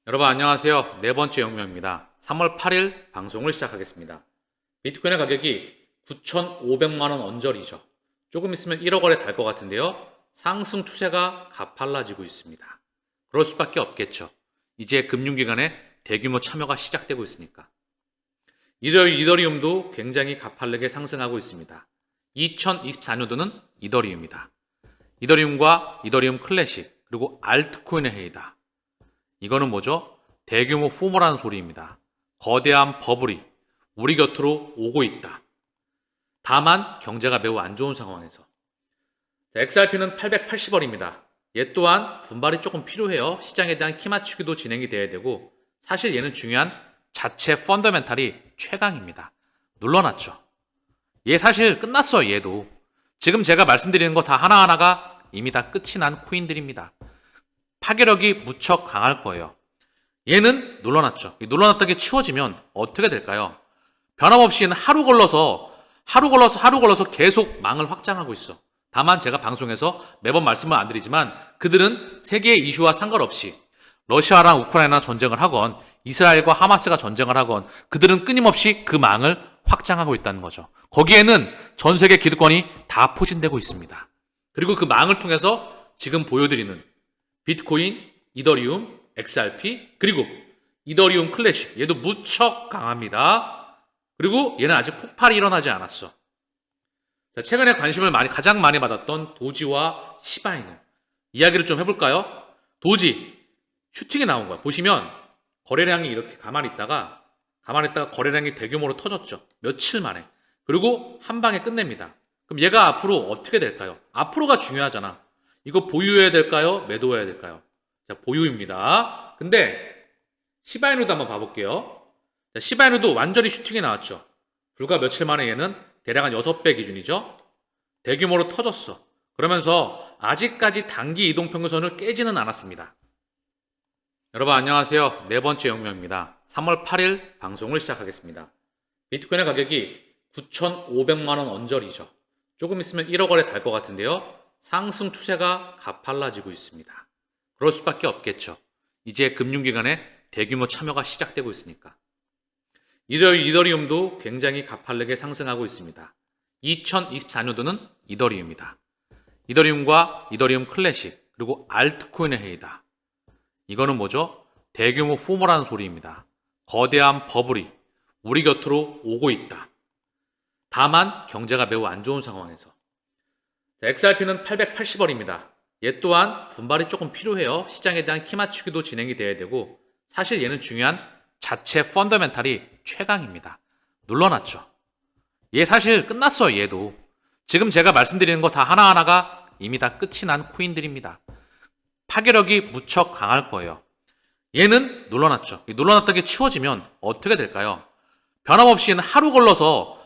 여러분 안녕하세요. 네 번째 영명입니다. 3월 8일 방송을 시작하겠습니다. 비트코인의 가격이 9,500만 원 언저리죠. 조금 있으면 1억 원에 달 것 같은데요. 상승 추세가 가팔라지고 있습니다. 그럴 수밖에 없겠죠. 이제 금융기관의 대규모 참여가 시작되고 있으니까. 이더리움도 굉장히 가팔르게 상승하고 있습니다. 2024년도는 이더리움이다. 이더리움과 이더리움 클래식 그리고 알트코인의 해이다. 이거는 뭐죠? 대규모 포모라는 소리입니다. 거대한 버블이 우리 곁으로 오고 있다. 다만 경제가 매우 안 좋은 상황에서. XRP는 880원입니다. 얘 또한 분발이 조금 필요해요. 시장에 대한 키 맞추기도 진행이 돼야 되고 사실 얘는 중요한 자체 펀더멘탈이 최강입니다. 눌러놨죠. 얘 사실 끝났어요. 얘도. 지금 제가 말씀드리는 거 다 하나하나가 이미 다 끝이 난 코인들입니다. 파괴력이 무척 강할 거예요. 얘는 눌러놨죠. 눌러놨던 게 치워지면 어떻게 될까요? 변함없이 하루 걸러서 계속 망을 확장하고 있어. 다만 제가 방송에서 매번 말씀을 안 드리지만 그들은 세계의 이슈와 상관없이 러시아랑 우크라이나 전쟁을 하건 이스라엘과 하마스가 전쟁을 하건 그들은 끊임없이 그 망을 확장하고 있다는 거죠. 거기에는 전 세계 기득권이 다 포진되고 있습니다. 그리고 그 망을 통해서 지금 보여드리는 비트코인, 이더리움, XRP, 그리고 이더리움 클래식. 얘도 무척 강합니다. 그리고 얘는 아직 폭발이 일어나지 않았어. 자, 최근에 관심을 가장 많이 받았던 도지와 시바이누. 이야기를 좀 해볼까요? 도지, 슈팅이 나온 거야. 보시면 거래량이 이렇게 가만히 있다가 거래량이 대규모로 터졌죠. 며칠 만에. 그리고 한 방에 끝냅니다. 그럼 얘가 앞으로 어떻게 될까요? 앞으로가 중요하잖아. 이거 보유해야 될까요? 매도해야 될까요? 자, 보유입니다. 근데 시바이누도 한번 봐볼게요. 자, 시바이누도 완전히 슈팅이 나왔죠. 불과 며칠 만에 얘는 대략 한 6배 기준이죠. 대규모로 터졌어. 그러면서 아직까지 단기 이동평균선을 깨지는 않았습니다. 여러분 안녕하세요. 네 번째 영명입니다. 3월 8일 방송을 시작하겠습니다. 비트코인의 가격이 9,500만 원 언저리죠. 조금 있으면 1억 원에 달 것 같은데요. 상승 추세가 가팔라지고 있습니다. 그럴 수밖에 없겠죠. 이제 금융기관의 대규모 참여가 시작되고 있으니까. 이더리움도 굉장히 가팔르게 상승하고 있습니다. 2024년도는 이더리움이다. 이더리움과 이더리움 클래식 그리고 알트코인의 해이다. 이거는 뭐죠? 대규모 포모라는 소리입니다. 거대한 버블이 우리 곁으로 오고 있다. 다만 경제가 매우 안 좋은 상황에서. XRP는 880원입니다. 얘 또한 분발이 조금 필요해요. 시장에 대한 키 맞추기도 진행이 돼야 되고 사실 얘는 중요한 자체 펀더멘탈이 최강입니다. 눌러놨죠. 얘 사실 끝났어요. 얘도. 지금 제가 말씀드리는 거 다 하나하나가 이미 다 끝이 난 코인들입니다. 파괴력이 무척 강할 거예요. 얘는 눌러놨죠. 눌러놨던 게 치워지면 어떻게 될까요? 변함없이 하루 걸러서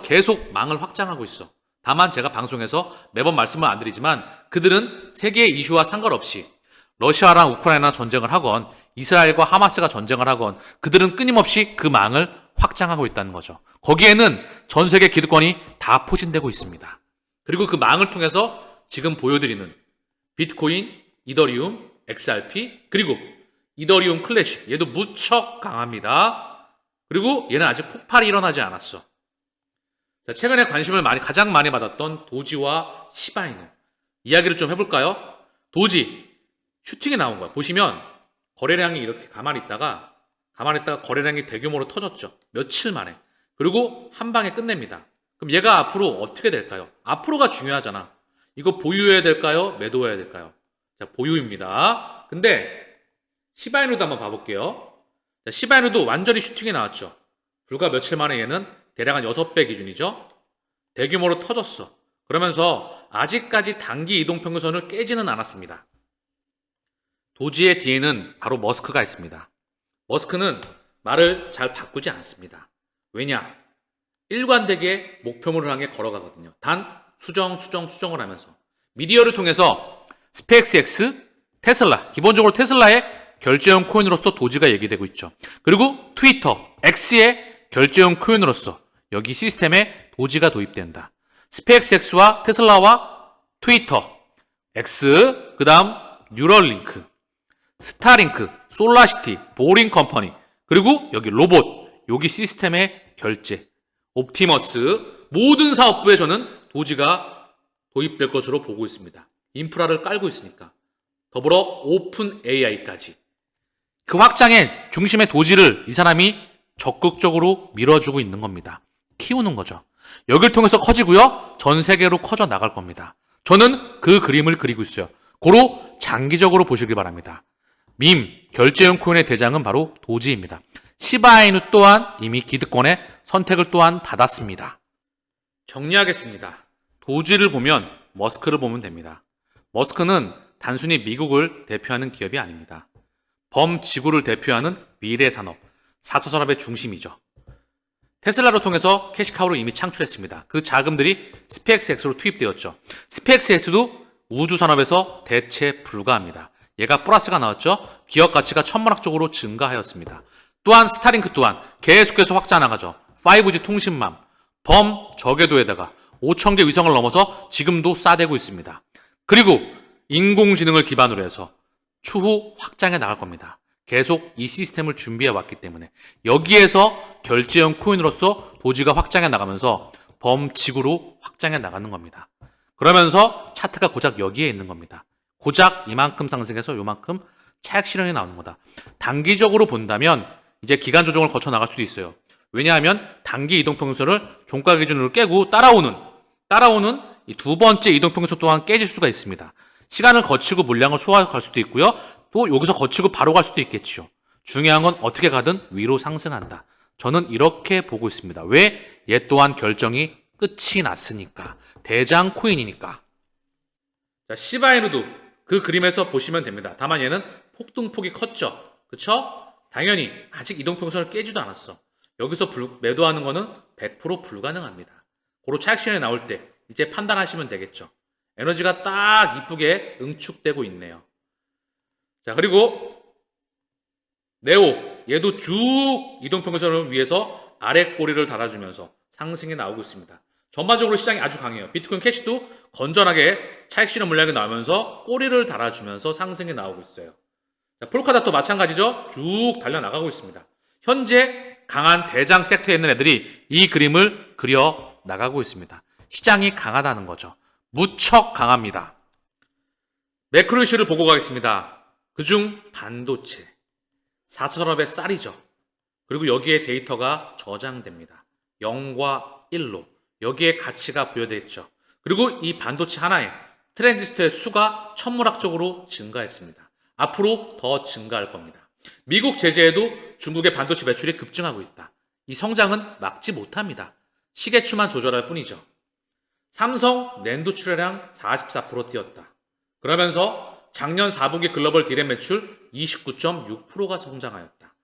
계속 망을 확장하고 있어. 다만 제가 방송에서 매번 말씀을 안 드리지만 그들은 세계의 이슈와 상관없이 러시아랑 우크라이나 전쟁을 하건 이스라엘과 하마스가 전쟁을 하건 그들은 끊임없이 그 망을 확장하고 있다는 거죠. 거기에는 전 세계 기득권이 다 포진되고 있습니다. 그리고 그 망을 통해서 지금 보여드리는 비트코인, 이더리움, XRP, 그리고 이더리움 클래식. 얘도 무척 강합니다. 그리고 얘는 아직 폭발이 일어나지 않았어. 자, 최근에 관심을 가장 많이 받았던 도지와 시바이누. 이야기를 좀 해볼까요? 도지, 슈팅이 나온 거야. 보시면 거래량이 이렇게 가만히 있다가 거래량이 대규모로 터졌죠. 며칠 만에. 그리고 한 방에 끝냅니다. 그럼 얘가 앞으로 어떻게 될까요? 앞으로가 중요하잖아. 이거 보유해야 될까요? 매도해야 될까요? 자, 보유입니다. 근데 시바이누도 한번 봐볼게요. 자, 시바이누도 완전히 슈팅이 나왔죠. 불과 며칠 만에 얘는 대략 한 6배 기준이죠. 대규모로 터졌어. 그러면서 아직까지 단기 이동평균선을 깨지는 않았습니다. 도지의 뒤에는 바로 머스크가 있습니다. 머스크는 말을 잘 바꾸지 않습니다. 왜냐? 일관되게 목표물을 향해 걸어가거든요. 단 수정을 하면서 미디어를 통해서 스페이스X, 테슬라, 기본적으로 테슬라의 결제용 코인으로서 도지가 얘기되고 있죠. 그리고 트위터, X의 결제용 코인으로서 여기 시스템에 도지가 도입된다. 스페이스X와 테슬라와 트위터, X, 그 다음 뉴럴링크. 스타링크, 솔라시티, 보링컴퍼니, 그리고 여기 로봇, 여기 시스템의 결제, 옵티머스, 모든 사업부에 저는 도지가 도입될 것으로 보고 있습니다. 인프라를 깔고 있으니까. 더불어 오픈 AI까지. 그 확장의 중심의 도지를 이 사람이 적극적으로 밀어주고 있는 겁니다. 키우는 거죠. 여길 통해서 커지고요. 전 세계로 커져 나갈 겁니다. 저는 그 그림을 그리고 있어요. 고로 장기적으로 보시길 바랍니다. 결제형 코인의 대장은 바로 도지입니다. 시바이누 또한 이미 기득권의 선택을 또한 받았습니다. 정리하겠습니다. 도지를 보면 머스크를 보면 됩니다. 머스크는 단순히 미국을 대표하는 기업이 아닙니다. 범지구를 대표하는 미래산업, 4차 산업의 중심이죠. 테슬라를 통해서 캐시카우를 이미 창출했습니다. 그 자금들이 스페이스X로 투입되었죠. 스페이스X도 우주산업에서 대체 불가합니다. 얘가 플러스가 나왔죠. 기업 가치가 천문학적으로 증가하였습니다. 또한 스타링크 또한 계속해서 확장 나가죠. 5G 통신망, 범저궤도에다가 5,000개 위성을 넘어서 지금도 쏴대고 있습니다. 그리고 인공지능을 기반으로 해서 추후 확장해 나갈 겁니다. 계속 이 시스템을 준비해 왔기 때문에 여기에서 결제형 코인으로서 도지가 확장해 나가면서 범지구로 확장해 나가는 겁니다. 그러면서 차트가 고작 여기에 있는 겁니다. 고작 이만큼 상승해서 요만큼 차익 실현이 나오는 거다. 단기적으로 본다면 이제 기간 조정을 거쳐 나갈 수도 있어요. 왜냐하면 단기 이동평균선을 종가 기준으로 깨고 따라오는 이 두 번째 이동평균선 또한 깨질 수가 있습니다. 시간을 거치고 물량을 소화할 수도 있고요. 또 여기서 거치고 바로 갈 수도 있겠죠. 중요한 건 어떻게 가든 위로 상승한다. 저는 이렇게 보고 있습니다. 왜? 얘 또한 결정이 끝이 났으니까. 대장 코인이니까. 자, 시바이누도 그 그림에서 보시면 됩니다. 다만 얘는 폭등폭이 컸죠. 그쵸? 당연히 아직 이동평선을 깨지도 않았어. 여기서 매도하는 거는 100% 불가능합니다. 고로 차익 실현이 나올 때 이제 판단하시면 되겠죠. 에너지가 딱 이쁘게 응축되고 있네요. 자, 그리고 네오, 얘도 쭉 이동평균선을 위해서 아래 꼬리를 달아주면서 상승이 나오고 있습니다. 전반적으로 시장이 아주 강해요. 비트코인 캐시도 건전하게 차익 실현 물량이 나오면서 꼬리를 달아주면서 상승이 나오고 있어요. 자, 폴카닷도 마찬가지죠. 쭉 달려나가고 있습니다. 현재 강한 대장 섹터에 있는 애들이 이 그림을 그려 나가고 있습니다. 시장이 강하다는 거죠. 무척 강합니다. 매크로 이슈를 보고 가겠습니다. 그중 반도체, 4차 산업의 쌀이죠. 그리고 여기에 데이터가 저장됩니다. 0과 1로 여기에 가치가 부여되어 있죠. 그리고 이 반도체 하나에 트랜지스터의 수가 천문학적으로 증가했습니다. 앞으로 더 증가할 겁니다. 미국 제재에도 중국의 반도체 매출이 급증하고 있다. 이 성장은 막지 못합니다. 시계추만 조절할 뿐이죠. 삼성 낸도 출하량 44% 뛰었다. 그러면서 작년 4분기 글로벌 디램 매출 29.6%가 성장하였다.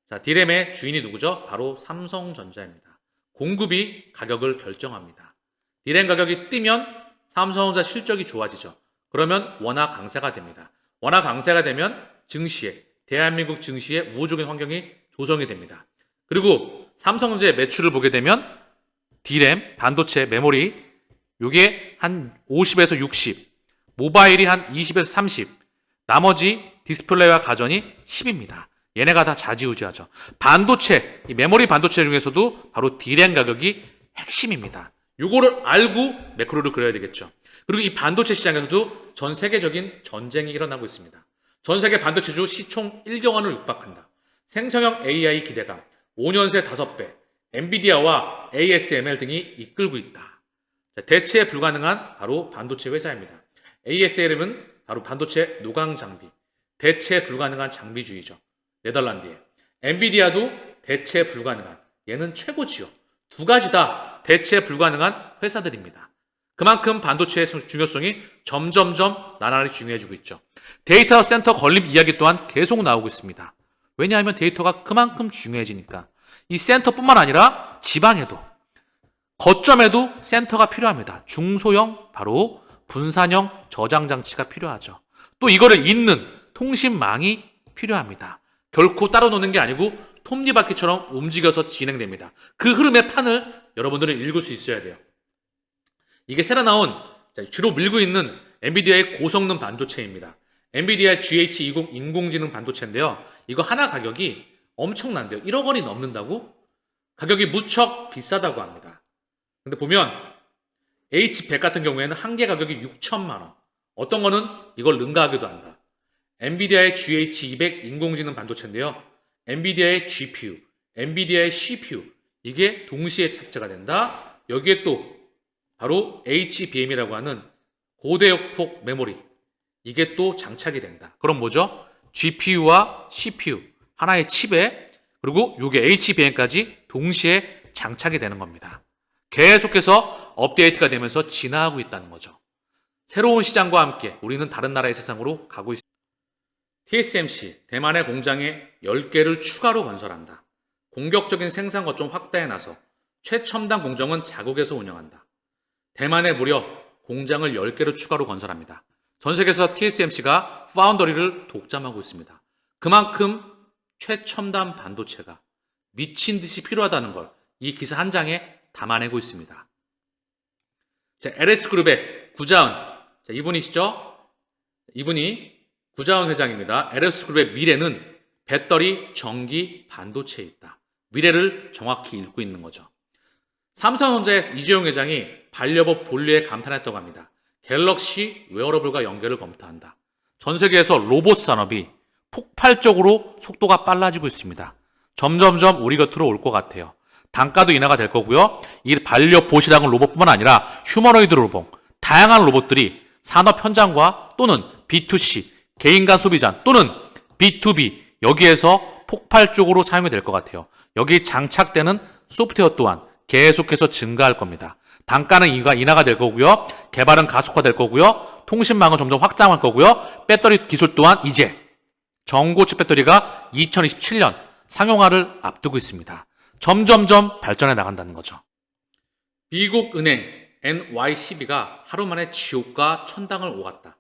자, 디램의 주인이 누구죠? 바로 삼성전자입니다. 공급이 가격을 결정합니다. 디램 가격이 뛰면 삼성전자 실적이 좋아지죠. 그러면 원화 강세가 됩니다. 원화 강세가 되면 증시에, 대한민국 증시에 우호적인 환경이 조성이 됩니다. 그리고 삼성전자의 매출을 보게 되면 디램, 반도체, 메모리 요게 한 50에서 60, 모바일이 한 20에서 30, 나머지 디스플레이와 가전이 10입니다. 얘네가 다 좌지우지하죠. 반도체, 이 메모리 반도체 중에서도 바로 디램 가격이 핵심입니다. 요거를 알고 매크로를 그려야 되겠죠. 그리고 이 반도체 시장에서도 전 세계적인 전쟁이 일어나고 있습니다. 전 세계 반도체주 시총 1조 원을 육박한다. 생성형 AI 기대감, 5년 새 5배, 엔비디아와 ASML 등이 이끌고 있다. 대체 불가능한 바로 반도체 회사입니다. ASML은 바로 반도체 노광 장비, 대체 불가능한 장비주의죠. 네덜란드에. 엔비디아도 대체 불가능한, 얘는 최고지요. 두 가지 다 대체 불가능한 회사들입니다. 그만큼 반도체의 중요성이 점점점 나날이 중요해지고 있죠. 데이터 센터 건립 이야기 또한 계속 나오고 있습니다. 왜냐하면 데이터가 그만큼 중요해지니까. 이 센터뿐만 아니라 지방에도, 거점에도 센터가 필요합니다. 중소형, 바로 분산형 저장 장치가 필요하죠. 또 이거를 잇는 통신망이 필요합니다. 결코 따로 노는 게 아니고 톱니바퀴처럼 움직여서 진행됩니다. 그 흐름의 판을 여러분들은 읽을 수 있어야 돼요. 이게 새로 나온, 주로 밀고 있는 엔비디아의 고성능 반도체입니다. 엔비디아 GH20 인공지능 반도체인데요. 이거 하나 가격이 엄청난데요. 1억 원이 넘는다고? 가격이 무척 비싸다고 합니다. 근데 보면 H100 같은 경우에는 한 개 가격이 6천만 원. 어떤 거는 이걸 능가하기도 한다. 엔비디아의 GH200 인공지능 반도체인데요. 엔비디아의 GPU, 엔비디아의 CPU 이게 동시에 탑재가 된다. 여기에 또 바로 HBM이라고 하는 고대역폭 메모리 이게 또 장착이 된다. 그럼 뭐죠? GPU와 CPU 하나의 칩에 그리고 이게 HBM까지 동시에 장착이 되는 겁니다. 계속해서 업데이트가 되면서 진화하고 있다는 거죠. 새로운 시장과 함께 우리는 다른 나라의 세상으로 가고 있습니다. TSMC 대만의 공장에 10개를 추가로 건설한다. 공격적인 생산 거점 확대에 나서 최첨단 공정은 자국에서 운영한다. 대만에 무려 공장을 10개로 추가로 건설합니다. 전 세계에서 TSMC가 파운더리를 독점하고 있습니다. 그만큼 최첨단 반도체가 미친 듯이 필요하다는 걸 이 기사 한 장에 담아내고 있습니다. 자, LS그룹의 구자은 이분이시죠? 이분이 구자은 회장입니다. LS그룹의 미래는 배터리, 전기, 반도체에 있다. 미래를 정확히 읽고 있는 거죠. 삼성전자의 이재용 회장이 반려법 본류에 감탄했다고 합니다. 갤럭시 웨어러블과 연결을 검토한다. 전 세계에서 로봇 산업이 폭발적으로 속도가 빨라지고 있습니다. 점점점 우리 곁으로 올 것 같아요. 단가도 인하가 될 거고요. 이 반려봇이라는 로봇뿐만 아니라 휴머노이드 로봇, 다양한 로봇들이 산업 현장과 또는 B2C, 개인 간 소비자 또는 B2B 여기에서 폭발적으로 사용이 될 것 같아요. 여기 장착되는 소프트웨어 또한 계속해서 증가할 겁니다. 단가는 인하가 될 거고요. 개발은 가속화될 거고요. 통신망은 점점 확장할 거고요. 배터리 기술 또한 이제 전고체 배터리가 2027년 상용화를 앞두고 있습니다. 점점점 발전해 나간다는 거죠. 미국 은행 NYCB가 하루 만에 지옥과 천당을 오갔다.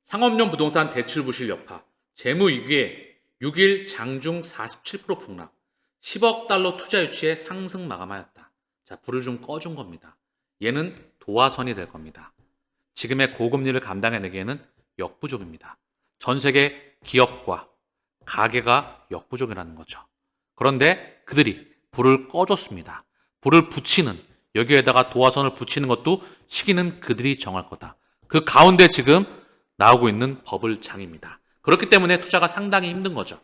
상업용 부동산 대출 부실 여파, 재무 위기에 6일 장중 47% 폭락, 10억 달러 투자 유치에 상승 마감하였다. 자, 불을 좀 꺼준 겁니다. 얘는 도화선이 될 겁니다. 지금의 고금리를 감당해내기에는 역부족입니다. 전 세계 기업과 가계가 역부족이라는 거죠. 그런데 그들이 불을 꺼줬습니다. 불을 붙이는 여기에다가 도화선을 붙이는 것도 시기는 그들이 정할 거다. 그 가운데 지금 나오고 있는 버블장입니다. 그렇기 때문에 투자가 상당히 힘든 거죠.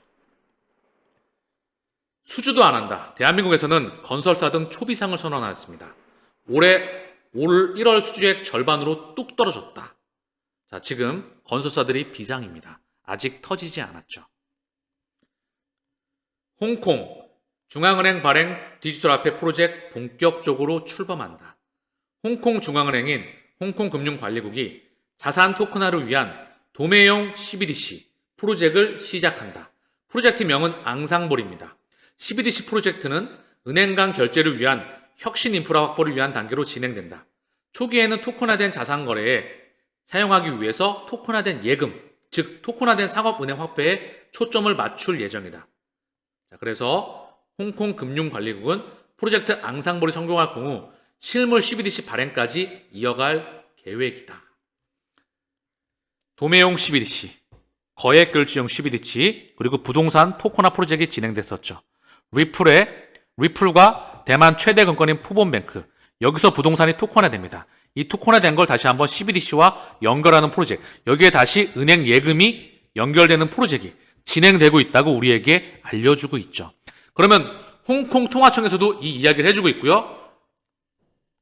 수주도 안 한다. 대한민국에서는 건설사 등 초비상을 선언하였습니다. 올 1월 수주액 절반으로 뚝 떨어졌다. 자, 지금 건설사들이 비상입니다. 아직 터지지 않았죠. 홍콩 중앙은행 발행 디지털 화폐 프로젝트 본격적으로 출범한다. 홍콩 중앙은행인 홍콩금융관리국이 자산 토큰화를 위한 도매용 CBDC 프로젝트를 시작한다. 프로젝트명은 앙상볼입니다. CBDC 프로젝트는 은행 간 결제를 위한 혁신 인프라 확보를 위한 단계로 진행된다. 초기에는 토큰화된 자산 거래에 사용하기 위해서 토큰화된 예금, 즉 토큰화된 상업은행 확보에 초점을 맞출 예정이다. 자, 그래서 홍콩 금융관리국은 프로젝트 앙상볼이 성공할 경우 실물 CBDC 발행까지 이어갈 계획이다. 도매용 CBDC, 거액결제용 CBDC, 그리고 부동산 토큰화 프로젝트가 진행됐었죠. 리플과 대만 최대 금권인 푸본뱅크, 여기서 부동산이 토큰화됩니다. 이 토큰화된 걸 다시 한번 CBDC와 연결하는 프로젝트, 여기에 다시 은행 예금이 연결되는 프로젝트가 진행되고 있다고 우리에게 알려주고 있죠. 그러면 홍콩 통화청에서도 이 이야기를 해주고 있고요.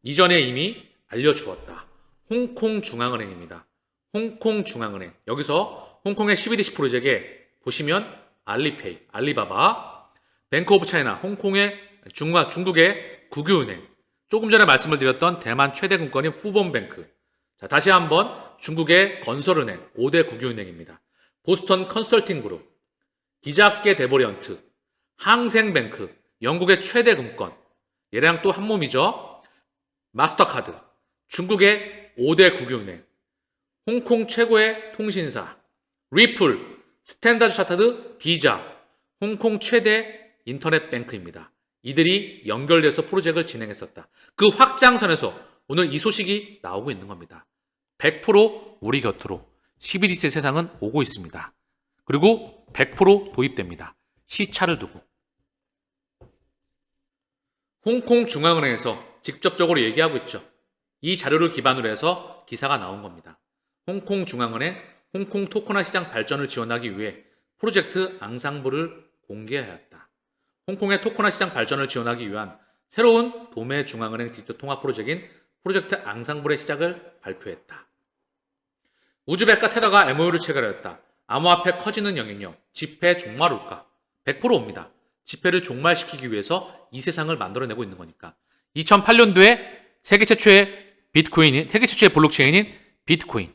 이전에 이미 알려주었다. 홍콩 중앙은행입니다. 홍콩 중앙은행. 여기서 홍콩의 CBDC 프로젝트에 보시면 알리페이, 알리바바, 뱅크 오브 차이나, 홍콩의 중국의 국유은행, 조금 전에 말씀을 드렸던 대만 최대 금권인 푸본뱅크. 자, 다시 한번 중국의 건설은행, 5대 국유은행입니다. 보스턴 컨설팅 그룹, 기자계 데보리언트, 항생뱅크, 영국의 최대 금권, 얘랑 또 한 몸이죠. 마스터카드, 중국의 5대 국유은행, 홍콩 최고의 통신사, 리플, 스탠다드 차터드, 비자, 홍콩 최대 인터넷 뱅크입니다. 이들이 연결돼서 프로젝트를 진행했었다. 그 확장선에서 오늘 이 소식이 나오고 있는 겁니다. 100% 우리 곁으로 CBDC 세상은 오고 있습니다. 그리고 100% 도입됩니다. 시차를 두고. 홍콩 중앙은행에서 직접적으로 얘기하고 있죠. 이 자료를 기반으로 해서 기사가 나온 겁니다. 홍콩 중앙은행 홍콩 토큰화 시장 발전을 지원하기 위해 프로젝트 앙상블을 공개하였다. 홍콩의 토큰화 시장 발전을 지원하기 위한 새로운 도매 중앙은행 디지털 통합 프로젝트인 프로젝트 앙상블의 시작을 발표했다. 우즈벡과 테더가 MOU를 체결하였다. 암호화폐 커지는 영향력, 지폐 종말올까? 100% 옵니다. 지폐를 종말시키기 위해서 이 세상을 만들어내고 있는 거니까. 2008년도에 세계 최초의 블록체인인 비트코인.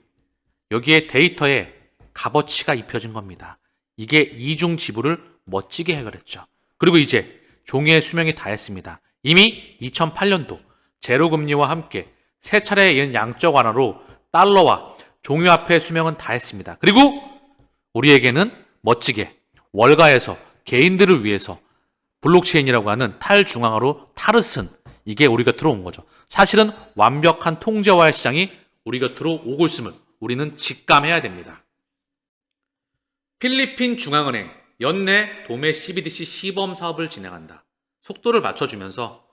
여기에 데이터에 값어치가 입혀진 겁니다. 이게 이중 지불을 멋지게 해결했죠. 그리고 이제 종이의 수명이 다했습니다. 이미 2008년도 제로금리와 함께 세 차례에 이은 양적 완화로 달러와 종이화폐의 수명은 다했습니다. 그리고 우리에게는 멋지게 월가에서 개인들을 위해서 블록체인이라고 하는 탈중앙화로 타르슨, 이게 우리 곁으로 온 거죠. 사실은 완벽한 통제화의 시장이 우리 곁으로 오고 있음을 우리는 직감해야 됩니다. 필리핀 중앙은행 연내 도매 CBDC 시범 사업을 진행한다. 속도를 맞춰주면서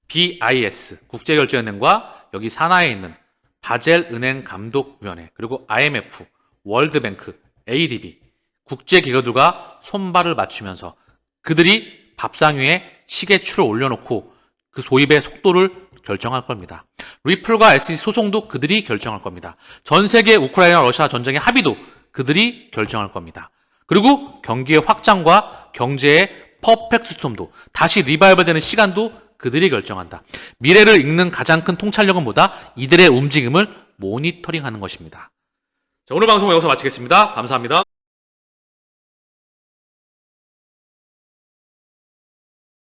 BIS 국제결제은행과 여기 산하에 있는 바젤 은행 감독위원회, 그리고 IMF, 월드뱅크, ADB 국제기구들과 손발을 맞추면서 그들이 밥상 위에 시계추를 올려놓고 그 도입의 속도를 결정할 겁니다. 리플과 SEC 소송도 그들이 결정할 겁니다. 전 세계 우크라이나 러시아 전쟁의 합의도 그들이 결정할 겁니다. 그리고 경기의 확장과 경제의 퍼펙트 스톰도 다시 리바이벌되는 시간도 그들이 결정한다. 미래를 읽는 가장 큰 통찰력은 뭐다? 이들의 움직임을 모니터링하는 것입니다. 자, 오늘 방송은 여기서 마치겠습니다. 감사합니다.